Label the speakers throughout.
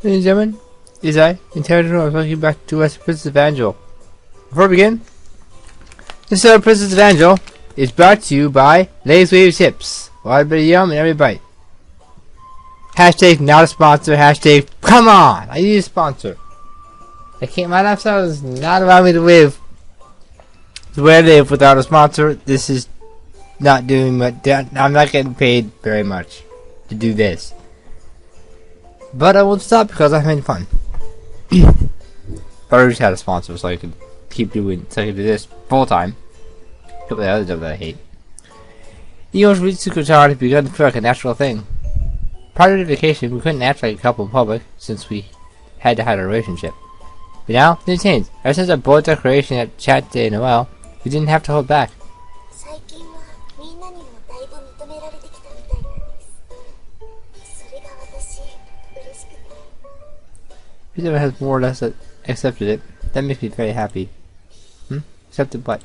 Speaker 1: Ladies and gentlemen, it is I, Interrogator, and welcome back to West Princess Evangile. Before we begin, this episode of Princess Evangile is brought to you by Lay's Wave Chips. A lot of yum in every bite. Hashtag not a sponsor, hashtag come on! I need a sponsor. My lifestyle does not allow me to live the way I live without a sponsor. This is not doing much. I'm not getting paid very much to do this. But I won't stop because I'm having fun. But I just had a sponsor so I could keep doing, so I could do this full time. A couple of other jobs that I hate. Eagles reached Sukuchar had begun to feel like a natural thing. Prior to vacation, we couldn't act like a couple in public since we had to hide our relationship. But now, things changed. Ever since our bold declaration at Chat Day in Noel, we didn't have to hold back. Everyone has more or less accepted it. That makes me very happy. Accepted what?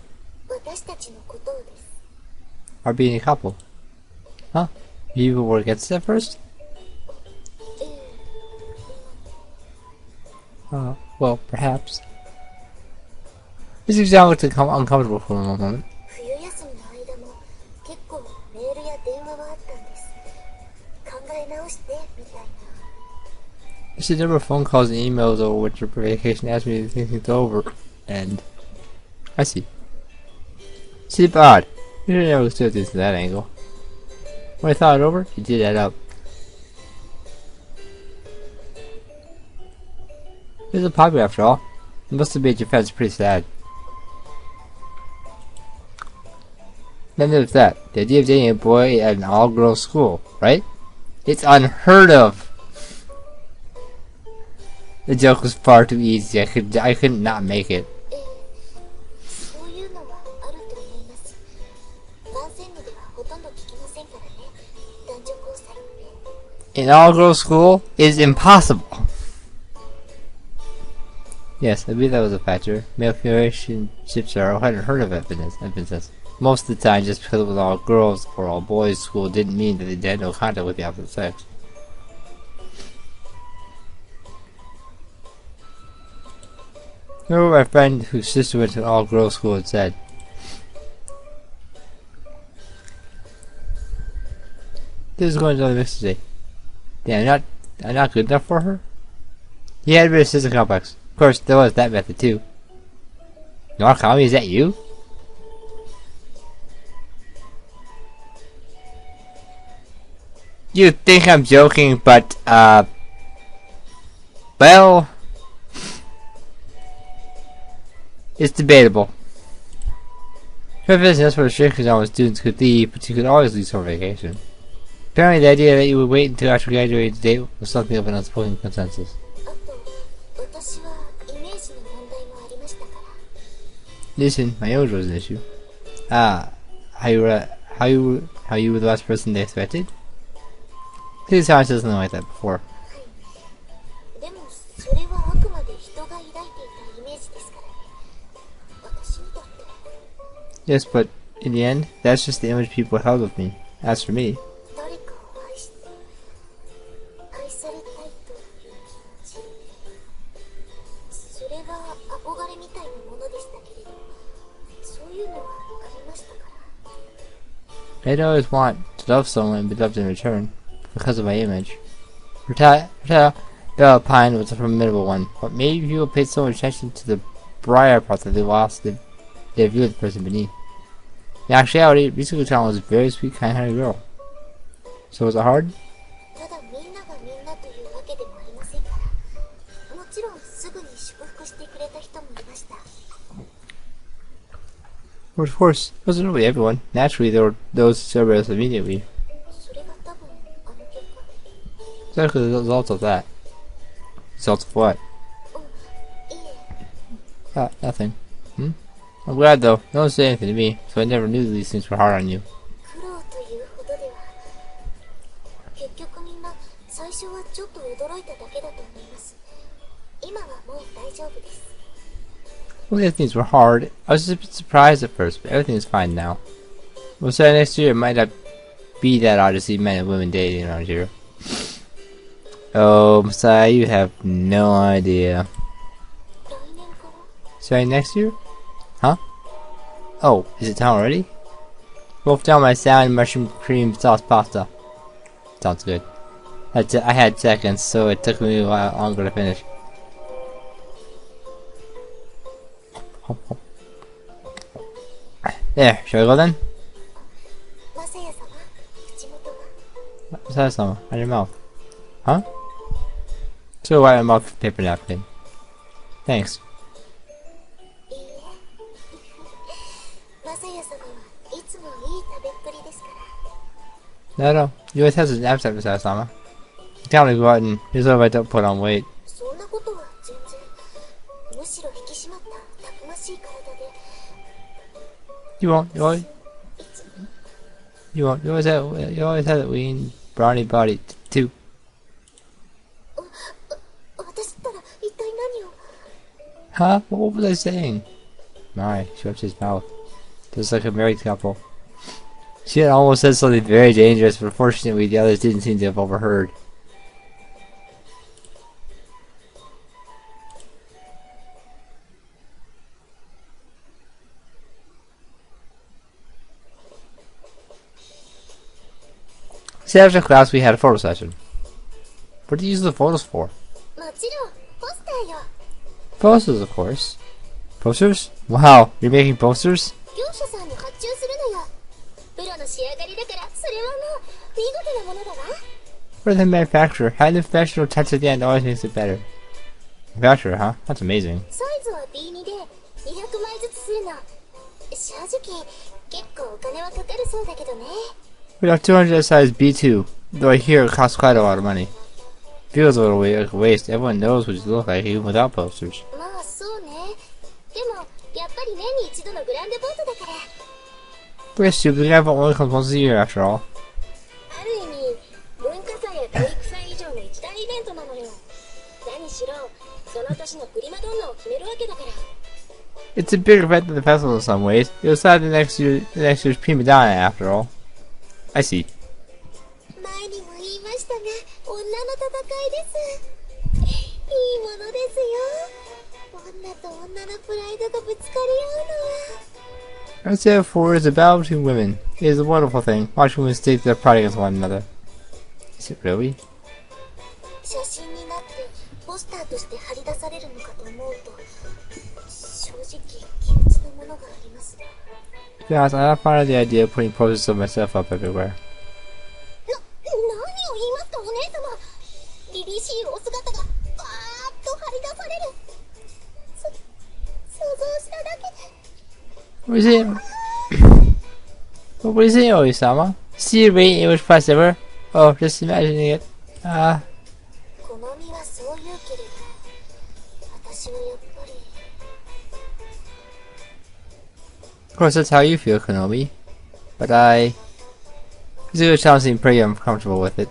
Speaker 1: Our being a couple. Huh? You were against it at first? Well, perhaps. This exam looked uncomfortable for a moment. I received a number of phone calls and emails over which your vacation asked me to think things over, and I see. Seemed odd. You didn't ever do things from that angle. When I thought it over, it did add up. It was a popular after all. It must have made your friends pretty sad. Then there's that. The idea of dating a boy at an all-girls school, right? It's unheard of! The joke was far too easy. I could not make it. An all-girls school is impossible. Yes, I believe that was a factor. Male relationships are unheard of evidence. Most of the time, just because it was all girls or all boys school didn't mean that they had no contact with the opposite sex. Remember my friend whose sister went to an all-girls school and said, "This is going to the mix today. Damn, I'm not good enough for her?" He had a bit of sister complex. Of course, there was that method too. Narcomi, is that you? You think I'm joking, but, well, it's debatable. Her business for restrictions on when students could leave, but you could always leave for vacation. Apparently the idea that you would wait until after graduating to date was something of an unspoken consensus. Listen, my age was an issue. How you were the last person they expected? Please tell me something like that before. Yes, but in the end, that's just the image people held of me. As for me, I'd always want to love someone and be loved in return, because of my image. Bella Pine was a formidable one, but maybe people paid so much attention to the briar part that they lost their view of the person beneath. In actuality, Risuko-chan was a very sweet, kind-hearted girl. So was it hard? Well, of course, it wasn't really everyone. Naturally, there were those who celebrated us immediately. Exactly the result of that. Result of what? Nothing. I'm glad though. No one said anything to me, so I never knew these things were hard on you. Well, the things were hard. I was just a bit surprised at first, but everything is fine now. We'll say next year it might not be that odd to see men and women dating around here. Oh, Messiah, you have no idea. Starting next year? Huh? Oh, is it time already? Wolf down my salad and mushroom cream sauce pasta. Sounds good. I had seconds, so it took me a while longer to finish. There, shall we go then? Masaya-sama, on your mouth. Huh? So wipe my mouth with paper napkin. Thanks. No, you always have an appetite, Masaya-sama. You can't really go out and just hope I don't put on weight. You won't. You always have that lean, brawny body too. Huh? What was I saying? My, she wiped his mouth. Just like a married couple. She had almost said something very dangerous, but fortunately the others didn't seem to have overheard. See, after class we had a photo session. What do you use the photos for? Posters, of course. Posters? Wow, you're making posters? We're the manufacturer. Having the professional touch at the end always makes it better. Manufacturer, huh? That's amazing. We have 200 size B2, though I hear it costs quite a lot of money. Feels a little like a waste. Everyone knows what you look like even without posters. We're stupid, the event only comes once a year after all. It's a bigger event than the festival in some ways. It was sad the next year's prima donna after all. I see. I would say for is a battle between women. It is a wonderful thing, watching women stake their pride against one another. Is it really? To be honest, I'm not fond of the idea of putting posters of myself up everywhere. What are you saying? What are you saying, Oisama? See the rate English class ever? Oh, just imagining it. Of course, that's how you feel, Konomi. But Zuko-chan seemed pretty uncomfortable with it.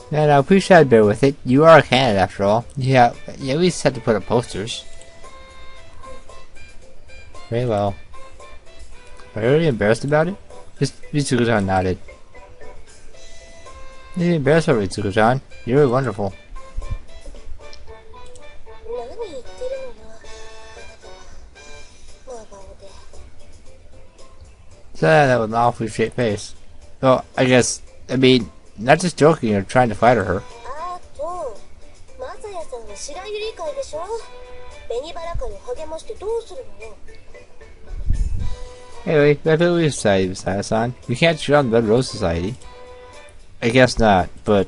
Speaker 1: No, please try to bear with it. You are a candidate after all. Yeah, you at least have to put up posters. Very well. Are you really embarrassed about it? Mitsuko-chan nodded. You're embarrassed about it, Mitsuko-chan. You're really wonderful. Said that with an awfully straight face. Well, I mean, not just joking or trying to flatter her. Anyway, we have a Red Society, Masaya-san. We can't shoot on the Red Rose Society. I guess not, but...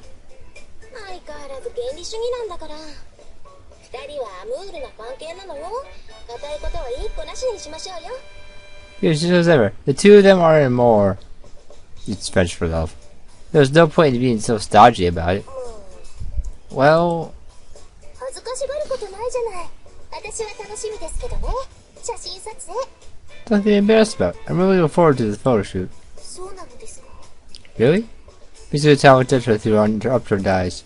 Speaker 1: Here's just as ever. The two of them are in more. It's French for love. There's no point in being so stodgy about it. Well... Nothing to be embarrassed about. I'm really looking forward to this photo shoot. Really? Mitsuko-chan looked at her through uninterrupted eyes.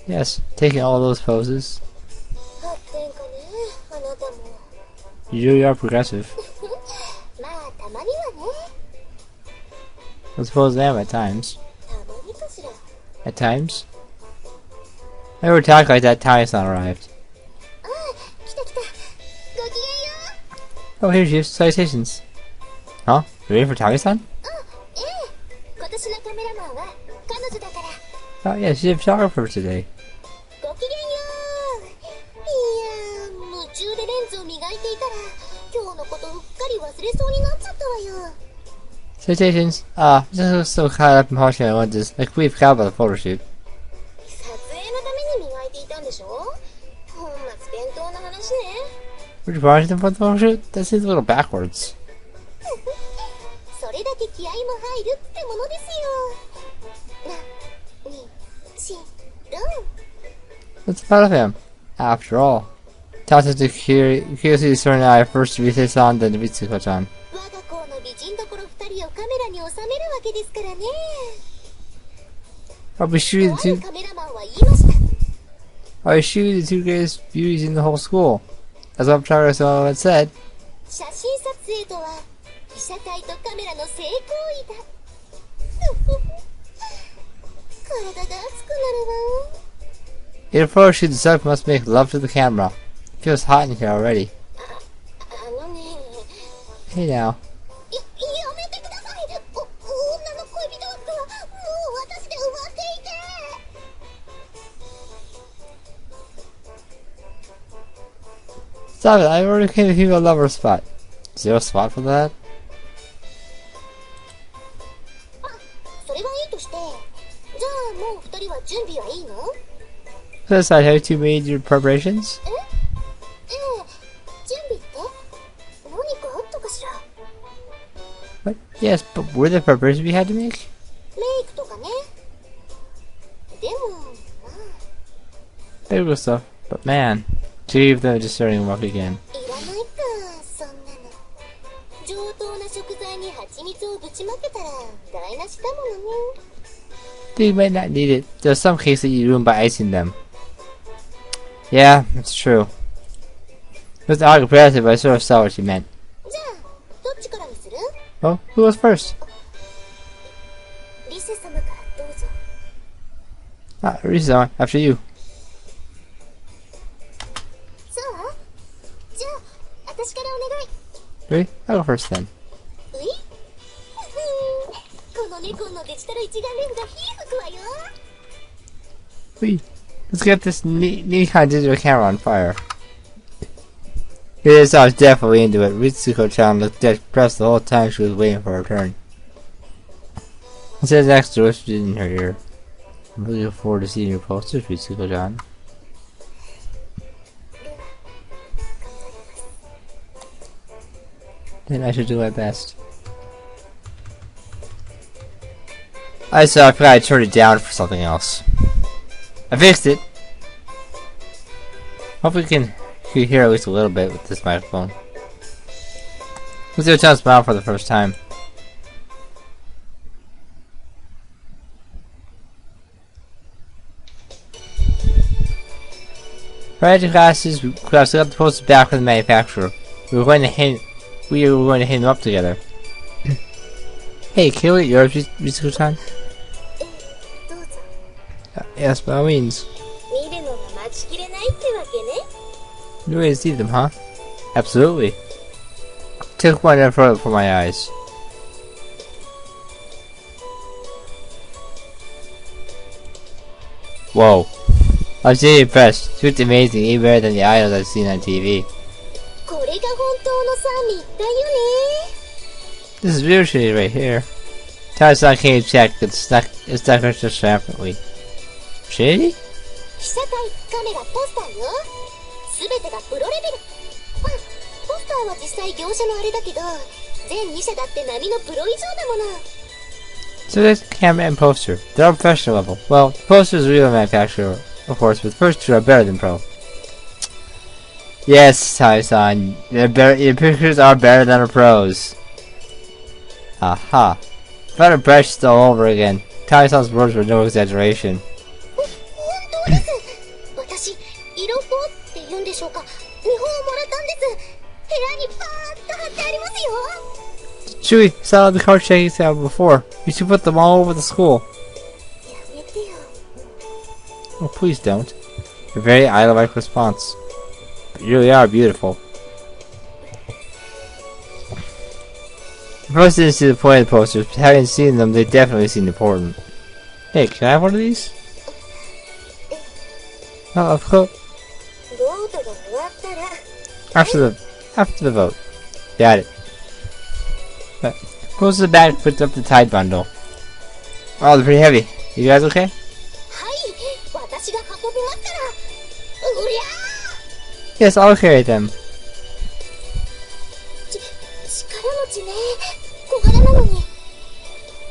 Speaker 1: Yes, taking all those poses. You really are progressive.
Speaker 2: まあたまにはね。
Speaker 1: I suppose I am at times.
Speaker 2: たまにかしら。
Speaker 1: At times? I never talk like that Tae-san arrived.
Speaker 2: ああ、来た来た。ごきげんよう。
Speaker 1: Oh, here she is. Salutations. Huh? You waiting for Tae-san?
Speaker 2: ええ。今年のカメラマンは彼女だから。
Speaker 1: Oh, yeah, she's a photographer today.
Speaker 2: ごきげんよう。いやー、夢中でレンズを磨いていたら今日のことうっかり忘れそうになっちゃったわよ。
Speaker 1: Salutations. Just so caught up in polishing my lenses. I completely forgot about the photo shoot.
Speaker 2: 撮影のために磨いていたんでしょ。本末転倒な話ね。
Speaker 1: Were you polishing them for the photo shoot? That seems a little backwards.
Speaker 2: それだけ気合も入るってものですよ。な、に、し、ろん。
Speaker 1: What's proud of him? After all. Toss to curiously discerning eye first to Ritsu-san, then to Mitsuko-chan.
Speaker 2: 我が校の美人どころ二人をカメラに収めるわけですからね。
Speaker 1: I'll be shooting
Speaker 2: とあるカメラマンは言いました。
Speaker 1: I'll be shooting the two greatest beauties in the whole school. As one photographer had said.
Speaker 2: 写真撮影とは被写体とカメラの性行為だ。体が熱くなるわ。
Speaker 1: In a photo shoot, the subject must make love to the camera. It feels hot in here already.
Speaker 2: あのね。
Speaker 1: Hey now.
Speaker 2: やめてください。女の恋人枠はもう私で終わっていて。
Speaker 1: Stop it, I already came to female lover spot. Is there a spot for that?
Speaker 2: あ、それはいいとして。じゃあもう二人は準備はいいの？
Speaker 1: So aside, have you two made your preparations?
Speaker 2: ええ、準備って何かあったかしら。
Speaker 1: What? Yes, but were there preparations we had to make?
Speaker 2: メイクとかね。でもまあ
Speaker 1: Maybe stuff, but man. To leave them discerning walk again.
Speaker 2: いらないか、そんなの。上等な食材に蜂蜜をぶちまけたら台無しだものね。
Speaker 1: They might not need it. There's some cases that you ruin by icing them. Yeah, that's true. It was not comparative, but I sort of saw what you meant.
Speaker 2: じゃあどっちからにする？
Speaker 1: Oh, who was first?
Speaker 2: リセ様からどうぞ。
Speaker 1: Ah, Risa, after you.
Speaker 2: そう？じゃあ私からお願い。
Speaker 1: Really? I'll go first then.
Speaker 2: ういこの猫のデジタル一眼レンズが火吹くわよ。
Speaker 1: Wait, let's get this Nikon digital camera on fire. Yes, I was definitely into it. Ritsuko-chan looked depressed the whole time she was waiting for her turn. It says next to us in her ear. I'm really looking forward to seeing your posters, Ritsuko-chan. Then I should do my best. I forgot I turned it down for something else. I fixed it. Hope we can hear at least a little bit with this microphone. Let's see what John smile for the first time. Right to classes, we could have still got the posters back from the manufacturer. We were going to hang them up together. Hey, can you look at yours, Ritsuko-chan?
Speaker 2: どうぞ。
Speaker 1: Yes, by all means.
Speaker 2: 見るのが待ちきれないってわけね。
Speaker 1: You ready to see them, huh? Absolutely. Took one and further for my eyes. Whoa. I was really impressed. She looked amazing, even better than the idols I've seen on TV.
Speaker 2: これが本当の三位一体よね。
Speaker 1: This is real shitty right here. Tae-san came to check, but stuck her just triumphantly. Shitty?
Speaker 2: 被写体、カメラ、ポスターよ。すべてがプロレベル。まあ、ポスターは実際業者のあれだけど、全2社だって波のプロ以上だもの。
Speaker 1: So there's camera and poster. They're all professional level. Well, the poster is a real manufacturer, of course, but the first two are better than pro. Yes, Tae-san, your pictures are better than the pros. Aha. Found a brush all over again. Tae-san's words were no exaggeration.
Speaker 2: 本当です。私、色ポって言うんでしょうか。見本をもらったんです。部屋にバーッと貼ってありますよ。
Speaker 1: Chewie, saw the card checking out before. You should put them all over the school.
Speaker 2: やめてよ。
Speaker 1: Oh, please don't. A very idle-like response. But you really are beautiful. Most didn't see the point of the posters, but having seen them, they definitely seemed important. Hey, can I have one of these? No, of course.
Speaker 2: ボートが終わったら
Speaker 1: After the vote. Got it. But goes to the bag, puts up the Tide bundle. Oh, they're pretty heavy. You guys okay?
Speaker 2: はい、私が運びますから。うりゃー。
Speaker 1: Yes, I'll carry them.
Speaker 2: 力持ちね。小柄なのに。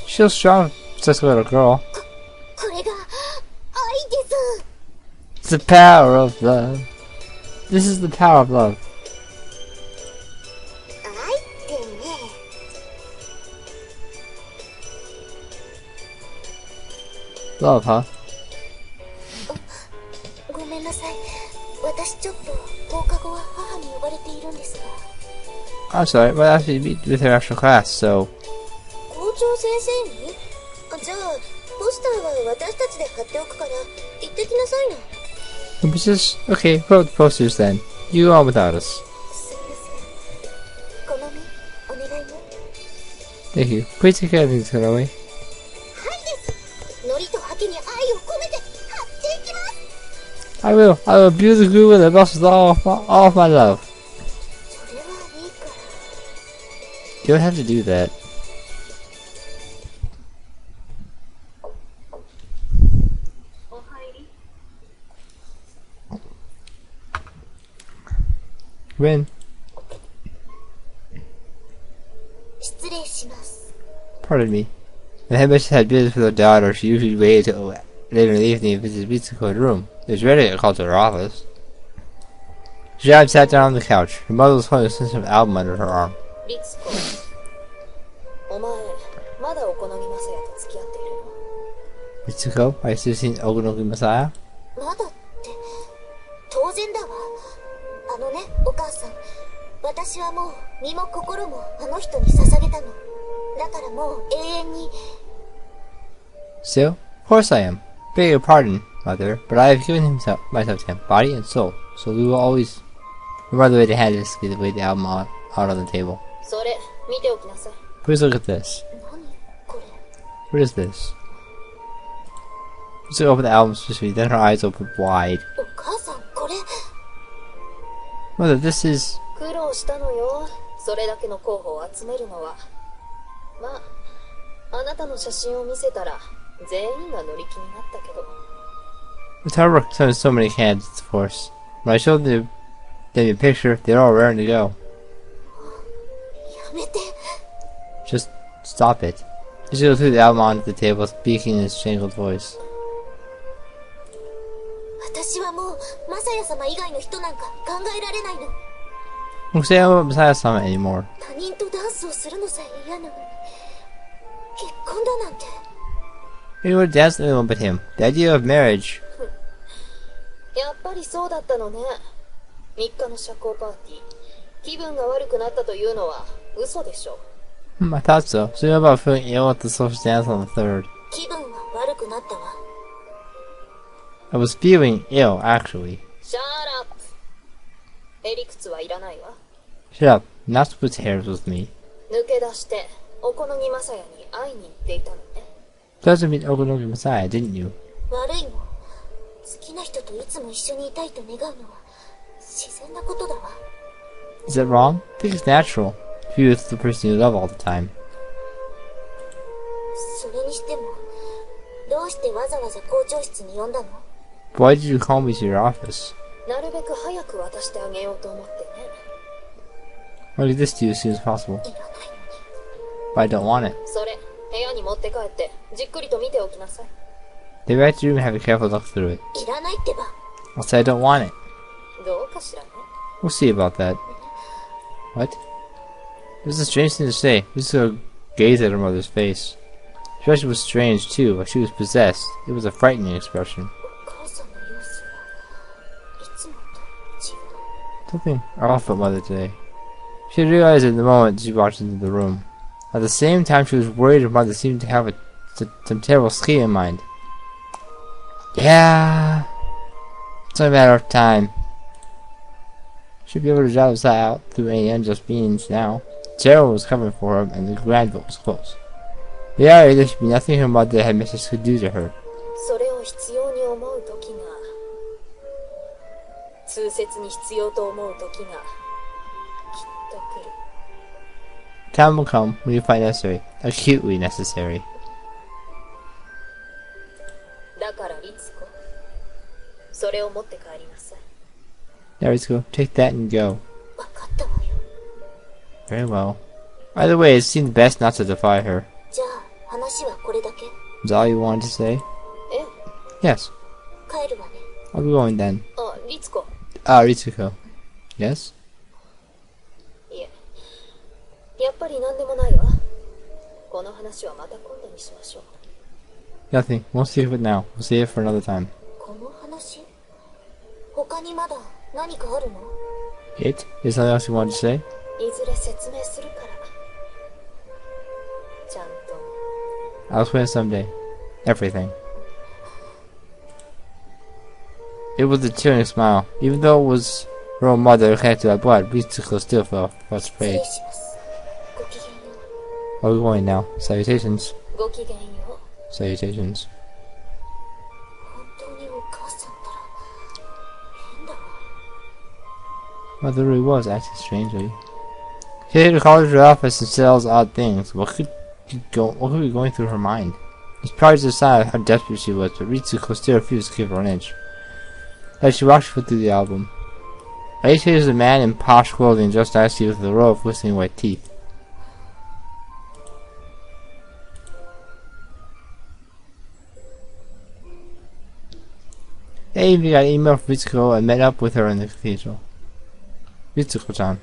Speaker 1: She's strong, just a little girl.
Speaker 2: これが愛です。
Speaker 1: It's the power of love. This is the power of love.
Speaker 2: 愛ってね。
Speaker 1: Love, huh?
Speaker 2: ごめんなさい。私ちょっと放課後は母に呼ばれているんですが。
Speaker 1: I'm sorry, but I have to meet with her after class, so...
Speaker 2: 校長先生に？じゃあポスターは私たちで貼っておくから行ってきなさいな。
Speaker 1: Okay, put up the posters then. You go on without us.
Speaker 2: すみません。好みお願いね。
Speaker 1: Thank you. Please take care of things, Kanoe.
Speaker 2: はいです。海苔とハケに愛を込めて貼っていきます。
Speaker 1: I will abuse the glue and the bus with all of my love.
Speaker 2: それはいいから。
Speaker 1: You don't have to do that.
Speaker 2: お入り。
Speaker 1: Win.
Speaker 2: 失礼します。
Speaker 1: Pardon me. The headmistress had business with her daughter. She usually waited till later in the evening to visit Mitsuko's room. It was ready to call to her office. Jab sat down on the couch. Her mother was holding a sensitive album under her arm.
Speaker 2: リツコ、お前まだお好みマサヤと付き合っているの？
Speaker 1: Mitsuko, are you still seeing Ogonoki Messiah?
Speaker 2: まだって当然だわ。あのね、お母さん、私はもう身も心もあの人に捧げたの。だからもう永遠に。
Speaker 1: Still? Of course I am. Beg your pardon, mother, but I have given myself to him, body and soul, so we will always... Her mother laid a hand to lay the album out on the table.
Speaker 2: それ見ておきなさい。
Speaker 1: Please look at this.
Speaker 2: 何これ？
Speaker 1: What is this? She opened the album specifically, then her eyes opened wide.
Speaker 2: お母さん、これ。
Speaker 1: Mother, this is...
Speaker 2: 苦労したのよ。それだけの候補を集めるのは。まあ、あなたの写真を見せたら全員が乗り気になったけど。
Speaker 1: It's hard work to so many candidates, of course. When I showed them a picture, they're all raring to go.
Speaker 2: やめて。
Speaker 1: Just stop it. She threw the album onto the table, speaking in a strangled voice.
Speaker 2: 私はもうマサヤ様以外の人なんか考えられないの。
Speaker 1: Don't say I'm Messiah-sama anymore.
Speaker 2: 他人とダンスをするのさえ嫌なのに結婚だなんて。
Speaker 1: We would dance with anyone but him. The idea of marriage.
Speaker 2: やっぱりそうだったのね。3日の社交パーティー、気分が悪くなったというのは嘘でしょ。
Speaker 1: I thought so. So you know about feeling ill at the social dance on the 3rd.
Speaker 2: 気分は悪くなったわ。
Speaker 1: I was feeling ill, actually.
Speaker 2: シャーラップ。へりくつはいらないわ。
Speaker 1: Shut up. Not to put hairs with me.
Speaker 2: 抜け出してお好みマサヤに会いに行っていたのね。
Speaker 1: Doesn't mean Ogonoki Messiah, didn't you?
Speaker 2: 悪いの。好きな人といつも一緒にいたいと願うのは自然なことだわ。
Speaker 1: Is that wrong? I think it's natural. If you with the person you love all the time.
Speaker 2: それにしてもどうしてわざわざ校長室に呼んだの？
Speaker 1: Why did you call me to your office?
Speaker 2: なるべく早く渡してあげようと思ってね。
Speaker 1: I'll do this to you as soon as possible.
Speaker 2: いらないのに。
Speaker 1: But I don't want it.
Speaker 2: それ部屋に持って帰ってじっくりと見ておきなさい。
Speaker 1: Take it back to your room and have a careful look through it.
Speaker 2: いらないってば。
Speaker 1: I'll say I don't want it.
Speaker 2: どうかしらね。
Speaker 1: We'll see about that. What? It was a strange thing to say. We just gaze at her mother's face. Her expression was strange, too, like she was possessed. It was a frightening expression.
Speaker 2: お母さんの様子はいつもと違う。
Speaker 1: Something off with Mother today. She realized it the moment she walked into the room. At the same time, she was worried her mother seemed to have some terrible scheme in mind. Yeah, it's a matter of time. She'd be able to drive this out through any unjust means now. Sarah was coming for him, and the Granville was close. Yeah, there should be nothing her mother had message could do to her.
Speaker 2: それを必要に思う時が、痛切に必要と思う時がきっと来る。
Speaker 1: Time will come when you find necessary, acutely necessary.
Speaker 2: だから律子、それを持って帰りなさい。
Speaker 1: There we go. Take that and go.
Speaker 2: わかったわよ。
Speaker 1: Very well. Either way, it seemed best not to defy her.
Speaker 2: じゃあ話はこれだけ。
Speaker 1: Is that all you wanted to say?
Speaker 2: え？
Speaker 1: Yes.
Speaker 2: 帰るわね。
Speaker 1: I'll be going then.
Speaker 2: あ、律子。
Speaker 1: Ritsuko. Yes?
Speaker 2: いえ、やっぱり何でもないわ。この話はまた今度にしましょう。
Speaker 1: Nothing. Won't see it now. We'll save it for another time.
Speaker 2: この話？他にまだ何かあるの？
Speaker 1: It? Is something else you wanted to say?
Speaker 2: いずれ説明するから。ちゃんと。
Speaker 1: I'll explain it someday. Everything. It was a cheering smile. Even though it was her own mother connected by blood, Ritsuko still felt afraid.
Speaker 2: 失礼します。ごきげんよう。
Speaker 1: Are we going now? Salutations.
Speaker 2: ごきげんよう。
Speaker 1: Salutations.
Speaker 2: 本当にお母さんったら変だわ。
Speaker 1: Mother really was acting strangely. She had called to her office and said all those odd things. What could be going through her mind? It was probably just a sign of how desperate she was, but Ritsuko still refused to give her an inch. As she walked through the album, Aisha is a man in posh clothing dressed nicely with a row of glistening white teeth. They even got an email from Ritsuko and met up with her in the cathedral. Ritsuko-chan.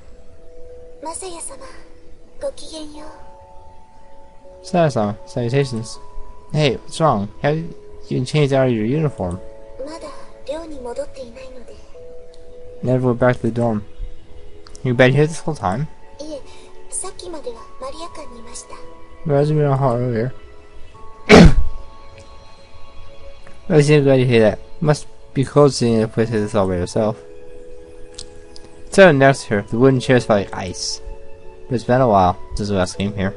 Speaker 2: マサヤ様、ごきげんよう。
Speaker 1: Saya-sama, salutations. Hey, what's wrong? Haven't you changed out of your uniform?
Speaker 2: まだ寮に戻っていないので。
Speaker 1: Never went back to the dorm. You've been here this whole time?
Speaker 2: いえ、さっきまではマリア館にいました。
Speaker 1: Reminds me of how earlier. I seem glad to hear that. Must be cold sitting in a place like this all by yourself. Sitting next to her, the wooden chairs felt like ice. But it's been a while since we last came here.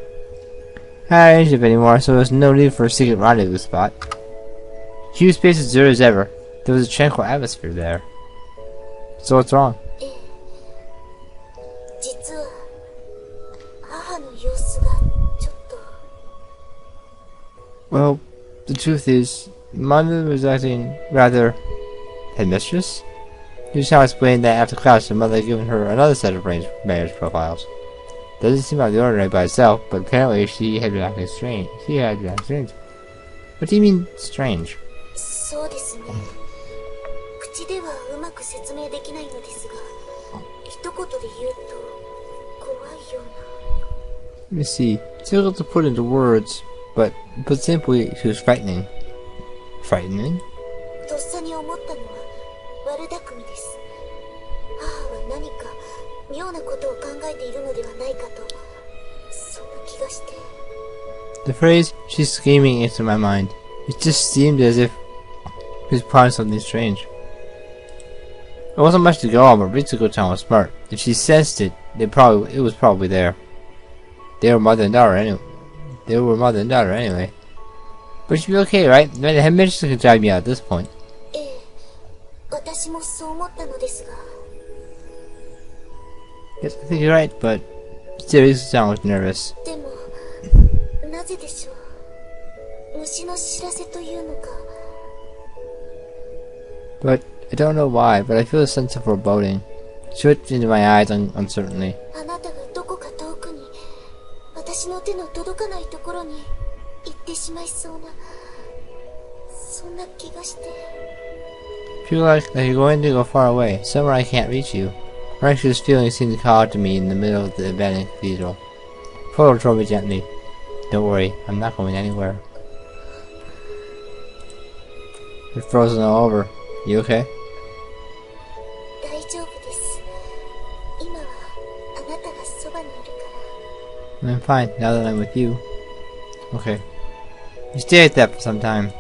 Speaker 1: I didn't ship anymore, so there's no need for a secret rendezvous spot. Huge space as deserted as ever. There was a tranquil atmosphere there. So what's wrong?
Speaker 2: ええ、実は母の様子がちょっと。
Speaker 1: Well, the truth is, Mother was acting rather headmistress. You just now explained that after class, her mother had given her another set of marriage profiles. Doesn't seem out of the ordinary by itself, but apparently she had been acting strange. What do you mean, strange?
Speaker 2: そうですね。口ではうまく説明できないのですが、一言で言うと怖いような。
Speaker 1: Let me see. It's difficult to put into words, but simply, she was frightening. Frightening?
Speaker 2: とっさに思ったのは悪巧みです。母は何か妙なことを考えているのではないかと、そんな気がして。
Speaker 1: The phrase, she's scheming, entered my mind. It just seemed as if she was plotting something strange. There wasn't much to go on, but Ritsuko-chan was smart. If she sensed it, it was probably there. They were mother and daughter anyway. But she'd be okay, right? The headmistress could drive me out at this point.
Speaker 2: ええ、私もそう思ったのですが。
Speaker 1: Yes, I think you're right, but still, Ritsuko-chan was nervous.
Speaker 2: でも、なぜでしょう。虫の知らせというのか。
Speaker 1: But I don't know why, but I feel a sense of foreboding. She looked into my eyes uncertainly.
Speaker 2: あなたがどこか遠くに、私の手の届かないところに行ってしまいそうな、そんな気がして。
Speaker 1: Feel like you're going to go far away, somewhere I can't reach you. Her anxious feelings seemed to call out to me in the middle of the abandoned cathedral. Photo told me gently, "Don't worry, I'm not going anywhere." You're frozen all over. You okay?
Speaker 2: 大丈夫です。そばにいるから。
Speaker 1: I'm fine, now that I'm with you. Okay. You stay like that for some time.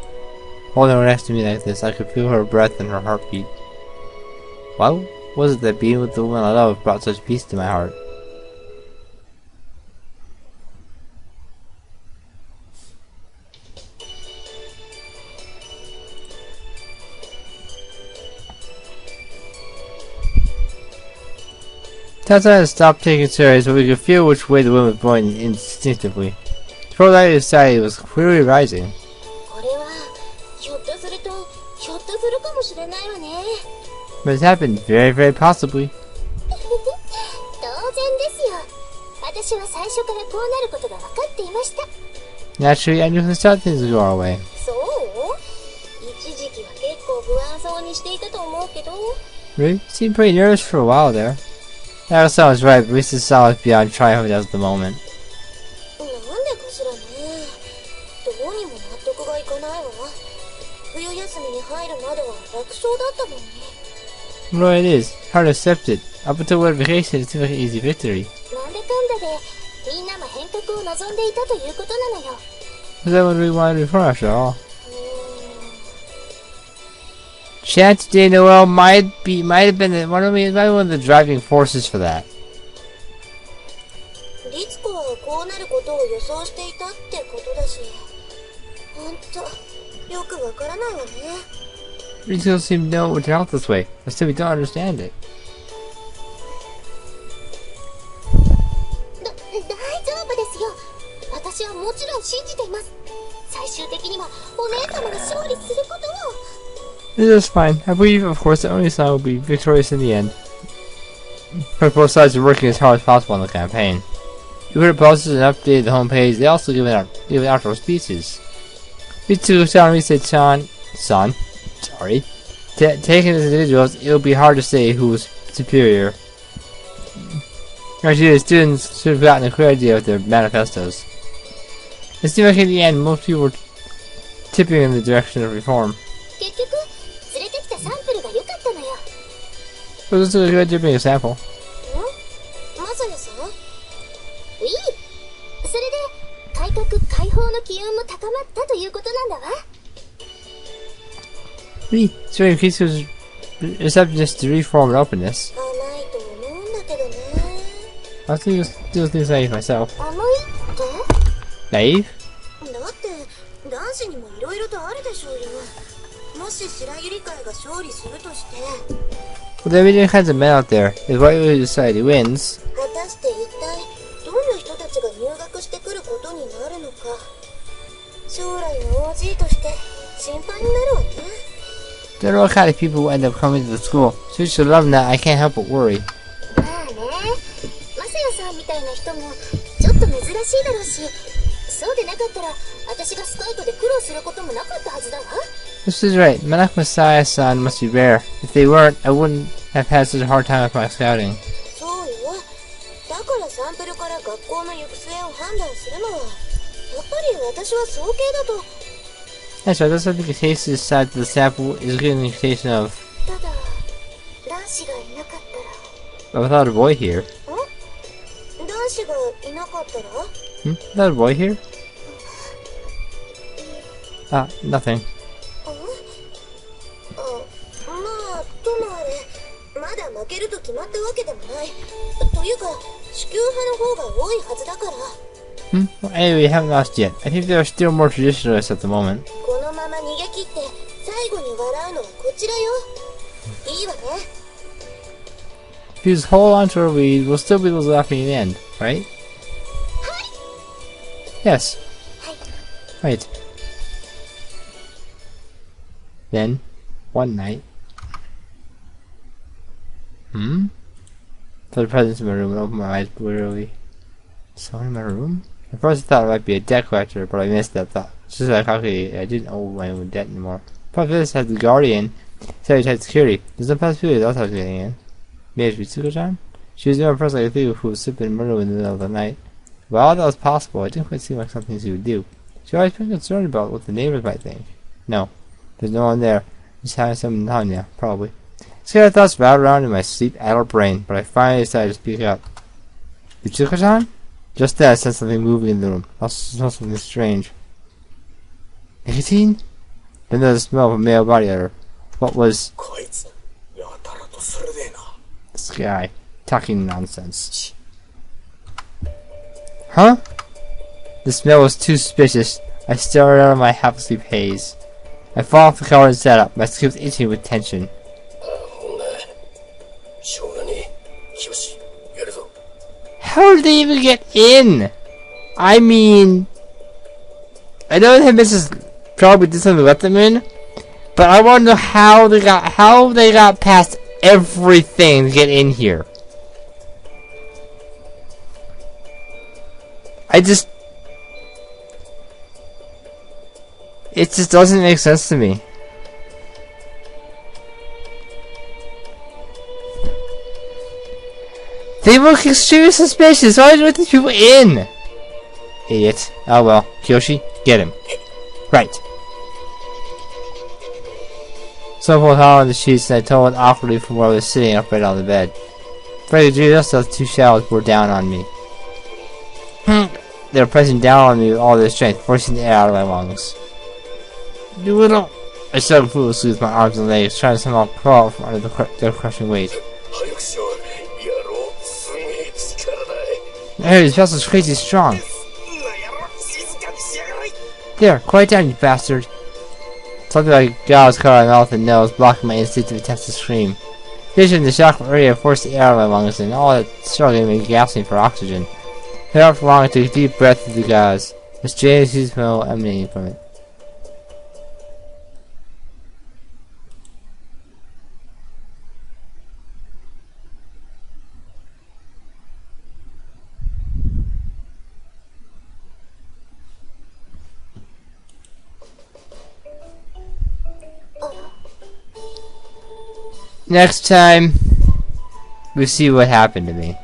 Speaker 1: Holding her next to me like this, I could feel her breath and her heartbeat. Why was it that being with the woman I love brought such peace to my heart? Tata had stopped taking serious, but we could feel which way the wind was blowing instinctively. The probability of society was clearly rising.
Speaker 2: これはひょっとするかもしれないわね。
Speaker 1: But it happened very, very possibly.
Speaker 2: 当然ですよ。私は最初からこうなることが分かっていました。
Speaker 1: Naturally, I knew from the start things would go our way.
Speaker 2: そう？一時期は結構不安そうにしていたと思うけど。
Speaker 1: Really? You seemed pretty nervous for a while there. That sounds right, but Reese's solid beyond trying how he does at the moment.
Speaker 2: なんでかしらね。どうにも納得がいかないわ。冬休みに入るまでは楽勝だったもんね。
Speaker 1: Well, it is. Hard to accept it. Up until winter vacation, it seemed like an easy victory.
Speaker 2: なんだかんだでみんなも変革を望んでいたということなのよ。
Speaker 1: Was that what we wanted to do for after all? Chance Day Noel might have been one of the driving forces for that.
Speaker 2: リツコはこうなることを予想していたってことだし、ほんとよくわからないわね。
Speaker 1: We still seem to know it would turn out this way, but still we don't understand it.
Speaker 2: 大丈夫ですよ。私はもちろん信じています。最終的にはお姉様が勝利することを。
Speaker 1: It is fine. I believe, of course, that only son will be victorious in the end. But both sides are working as hard as possible on the campaign. You could have posted and updated the homepage. They also give outdoor speeches. Mitsu Sanri said taken as individuals, it will be hard to say who was superior. Actually, the students should have gotten a clear idea of their manifestos. It seemed like in the end, most people were tipping in the direction of reform.
Speaker 2: 結局連れてきたサンプルが良かったのよ。
Speaker 1: But this is a good tipping example.
Speaker 2: まさやさん？ウィー。それで改革開放の機運も高まったということなんだわ。
Speaker 1: Me, so in case it was receptionist to reform and openness.
Speaker 2: 甘いと思うんだけどね。
Speaker 1: I was still things naive myself.
Speaker 2: 甘いって？
Speaker 1: Naive?
Speaker 2: だって男子にもいろいろとあるでしょうよ。もし白百合会が勝利するとして。
Speaker 1: Well, there are many kinds of men out there. If White Society wins,
Speaker 2: 果たして一体どんな人たちが入学してくることになるのか。将来の OG として心配になるわね。
Speaker 1: there are all kind of people who end up coming to the school. So you should love that. I can't help but worry.
Speaker 2: まあね、まさやさんみたいな人もちょっと珍しいだろうし、そうでなかったら私がスカウトで苦労することもなかったはずだわ。
Speaker 1: This is right. Manak Messiah-san must be rare. If they weren't, I wouldn't have had such a hard time with my scouting.
Speaker 2: そうよ。だからサンプルから学校の行く末を判断するのは、やっぱり私は早計だと。
Speaker 1: That's right. That's something the case is side to the sample is getting an indication of.
Speaker 2: ただ、男子がいなかったら。
Speaker 1: But without a boy here.
Speaker 2: 男子がいなかったら？
Speaker 1: Without a boy here? Nothing.
Speaker 2: まあ、ともあれ、まだ負けると決まったわけでもない。というか、支給派の方が多いはずだから。
Speaker 1: Well, anyway, we haven't lost yet. I think there are still more traditionalists at the moment.
Speaker 2: このまま逃げ切って最後に笑うのはこちらよ。いいわね。
Speaker 1: If you just hold on to our lead, we'll still be those laughing in the end, right? Yes. Right. Then, one night. So the presence in my room and opened my eyes wearily. Someone in my room? At first I thought it might be a debt collector, but I missed that thought. Just as I calculated, I didn't owe my own debt anymore. Probably this had the guardian said he had security. There's no possibility that I was getting in. Maybe Ritsuko-chan? She was the only person I could think of who was sleeping in my room in the middle of the night. While that was possible, it didn't quite seem like something she would do. She always been concerned about what the neighbors might think. No, there's no one there. Just having some insomnia, probably. Scattered thoughts rattled around in my sleep-addled brain, but I finally decided to speak up. Uchiko-chan? Just then I sensed something moving in the room. I also smelled something strange. Nicotine? Then there was the smell of a male body odor. What was this guy talking nonsense? Huh? The smell was too suspicious. I stared out of my half-asleep haze. I fell off the car and sat up. My skin was itching with tension. How did they even get in? I mean, I know that Mrs. probably did something to let them in, but I want to know how they got past everything to get in here. It just doesn't make sense to me. They look extremely suspicious. Why did you let these people in? Idiot. Oh well. Kyoshi, get him. Right. Someone pulled hard on the sheets and I tumbled awkwardly from where I was sitting upright on the bed. Frank drew just as two shadows bore down on me. They were pressing down on me with all their strength, forcing the air out of my lungs. You little... I struggled foolishly with my arms and legs, trying to somehow crawl from under their crushing weight. Hey, this vessel's crazy strong. There, quiet down, you bastard. Something like gauze caught my mouth and nose, blocking my instinctive attempt to scream. Vision, the shock from earlier forced the air out of my lungs, and all that struggling made me gasping for oxygen. I held for long and took a deep breath of the gauze. A strange smell emanating from it. Next time, we see what happened to me.